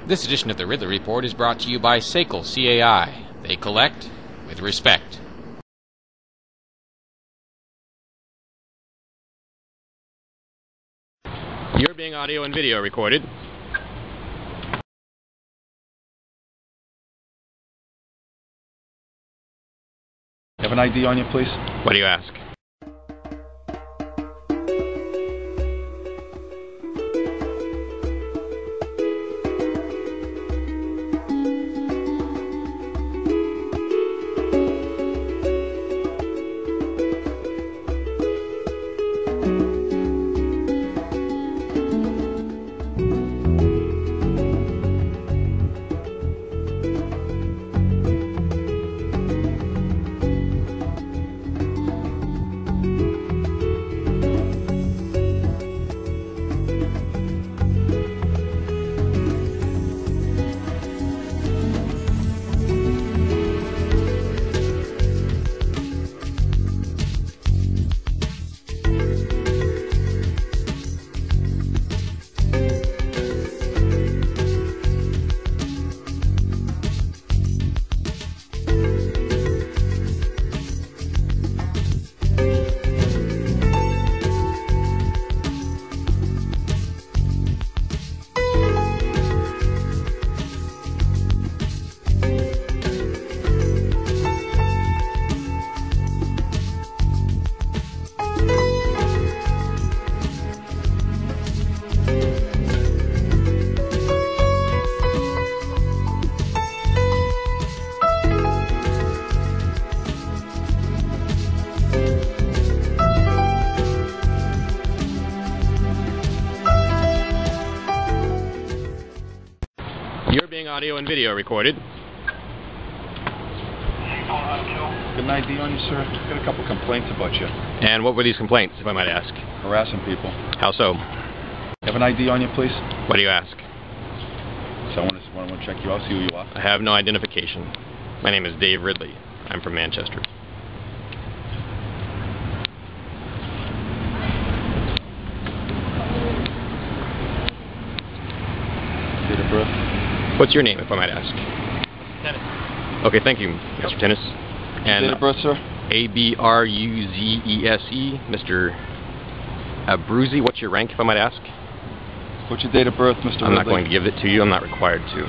This edition of the Ridley Report is brought to you by SACL CAI. They collect with respect. You're being audio and video recorded. Have an ID on you, please? What do you ask? You're being audio and video recorded. Got an ID on you, sir? Got a couple complaints about you. And what were these complaints, if I might ask? Harassing people. How so? Have an ID on you, please? What do you ask? So I want to check you out, see who you are. I have no identification. My name is Dave Ridley. I'm from Manchester. Date of birth? What's your name, if I might ask? Dennis. Okay, thank you, Mr. Tennis. And Date of birth, sir? A-B-R-U-Z-E-S-E, Mr. Abruzzi. What's your rank, if I might ask? What's your date of birth, Mr. I'm not Ridley? going to give it to you. I'm not required to.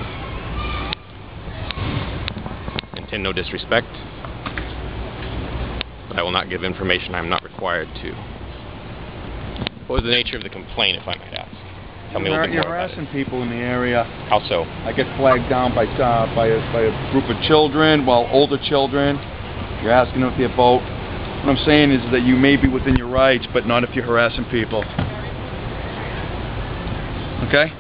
Intend no disrespect. But I will not give information I'm not required to. What was the nature of the complaint, if I might ask? Tell me a little bit You're more about harassing it. people in the area. How so? I get flagged down by a group of children, older children. You're asking them if they vote. What I'm saying is that you may be within your rights, but not if you're harassing people. Okay?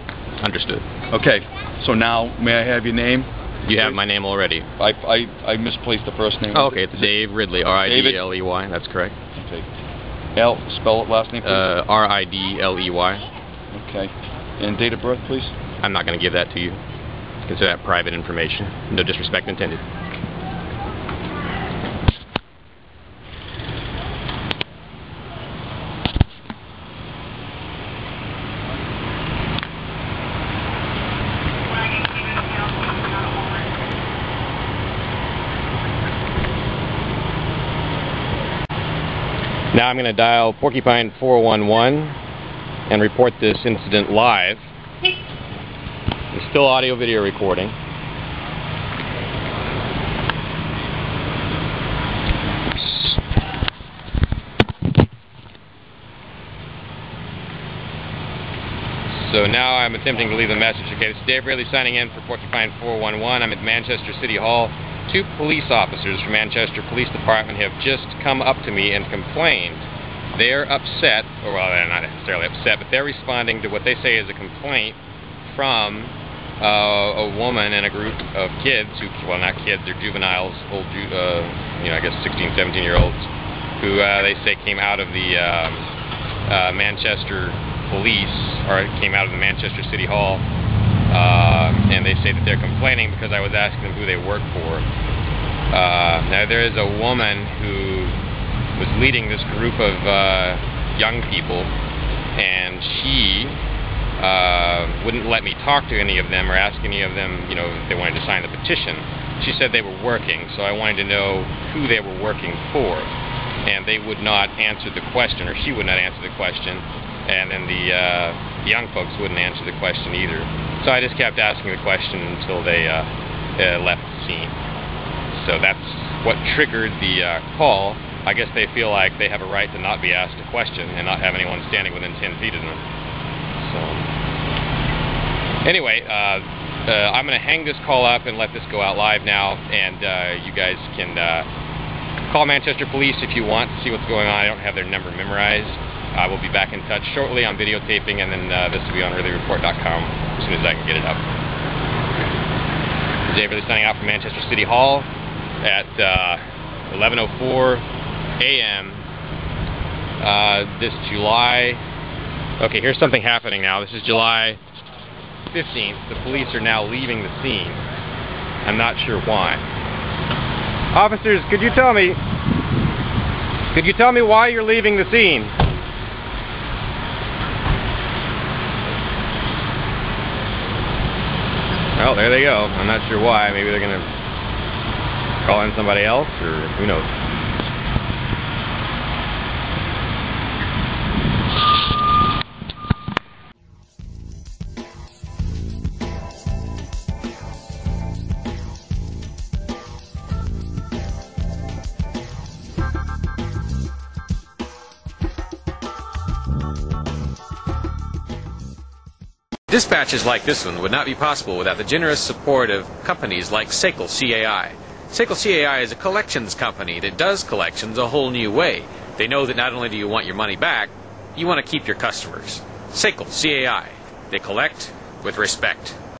Understood. Okay. So now, may I have your name? You have my name already. I misplaced the first name. Oh, okay, it's Dave Ridley, R-I-D-L-E-Y. That's correct. Okay. Spell it last name, please. R-I-D-L-E-Y. Okay. And date of birth, please? I'm not going to give that to you. Consider that private information. No disrespect intended. Now I'm going to dial Porcupine 411 and report this incident live. It's still audio-video recording. So now I'm attempting to leave a message. Okay, it's Dave Ridley signing in for Porcupine 411. I'm at Manchester City Hall. Two police officers from Manchester Police Department have just come up to me and complained. They're upset, or well, they're not necessarily upset, but they're responding to what they say is a complaint from a woman and a group of kids who, well, not kids, they're juveniles, I guess 16, 17-year-olds, who they say came out of the Manchester Police, or came out of the Manchester City Hall, and they say that they're complaining because I was asking them who they work for. Now there is a woman who was leading this group of young people, and she wouldn't let me talk to any of them or ask any of them, you know, if they wanted to sign the petition. She said they were working, so I wanted to know who they were working for. And they would not answer the question, or she would not answer the question, and then the young folks wouldn't answer the question either. So I just kept asking the question until they left the scene. So that's what triggered the call. I guess they feel like they have a right to not be asked a question and not have anyone standing within 10 feet of them. So anyway, I'm going to hang this call up and let this go out live now, and you guys can call Manchester Police if you want to see what's going on. I don't have their number memorized. I will be back in touch shortly on videotaping, and then this will be on RidleyReport.com as soon as I can get it up. Dave Ridley signing out from Manchester City Hall at 11:04 a.m. This July. Okay, here's something happening now. This is July 15th. The police are now leaving the scene. I'm not sure why. Officers, could you tell me why you're leaving the scene? Well, there they go. I'm not sure why. Maybe they're going to call in somebody else, or who knows. Dispatches like this one would not be possible without the generous support of companies like Secel CAI. Secel CAI is a collections company that does collections a whole new way. They know that not only do you want your money back, you want to keep your customers. Secel CAI. They collect with respect.